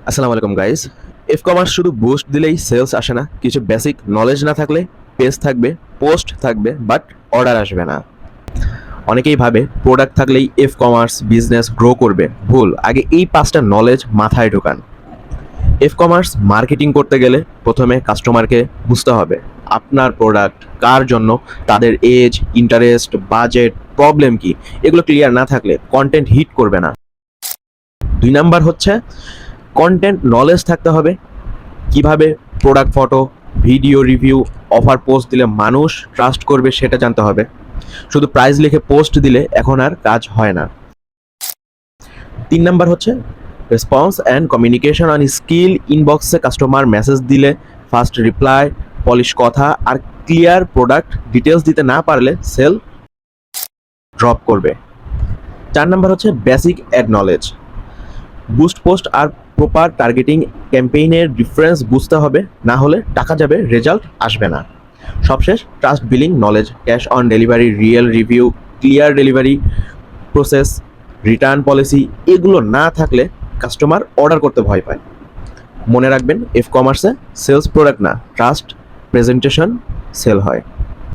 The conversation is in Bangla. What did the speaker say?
আসসালামু আলাইকুম গাইস। ইফ কমার্স শুধু বুস্ট দিলেই সেলস আসে না। কিছু বেসিক নলেজ না থাকলে পেজ থাকবে, পোস্ট থাকবে, বাট অর্ডার আসবে না। অনেকেই ভাবে প্রোডাক্ট থাকলেই ইফ কমার্স বিজনেস গ্রো করবে। ভুল। আগে এই 5টা নলেজ মাথায় ঢোকান। ইফ কমার্স মার্কেটিং করতে গেলে প্রথমে কাস্টমারকে বুঝতে হবে আপনার প্রোডাক্ট কার জন্য, তাদের এজ, ইন্টারেস্ট, বাজেট, প্রবলেম কি। এগুলো ক্লিয়ার না থাকলে কন্টেন্ট হিট করবে না। 2 নাম্বার হচ্ছে কন্টেন্ট নলেজ থাকতে হবে। কিভাবে product photo, video review, offer post দিলে মানুষ ট্রাস্ট করবে সেটা জানতে হবে। শুধু প্রাইস লিখে পোস্ট দিলে এখন আর কাজ হয় না। 3 নাম্বার হচ্ছে response and communication on skill. ইনবক্সে কাস্টমার মেসেজ দিলে ফাস্ট রিপ্লাই, পলিশ কথা আর ক্লিয়ার প্রোডাক্ট ডিটেলস দিতে না পারলে সেল ড্রপ করবে। 4 নাম্বার হচ্ছে basic ad knowledge. Boost post আর প্রপার টার্গেটিং ক্যাম্পেইনের ডিফারেন্স বুঝতে হবে, না হলে টাকা যাবে, রেজাল্ট আসবে না। সবশেষ trust billing knowledge, cash on delivery, real review, clear delivery process, return policy, এগুলো না থাকলে কাস্টমার অর্ডার করতে ভয় পায়। মনে রাখবেন, ইফ কমার্সে সেলস প্রোডাক্ট না, ট্রাস্ট প্রেজেন্টেশন সেল হয়।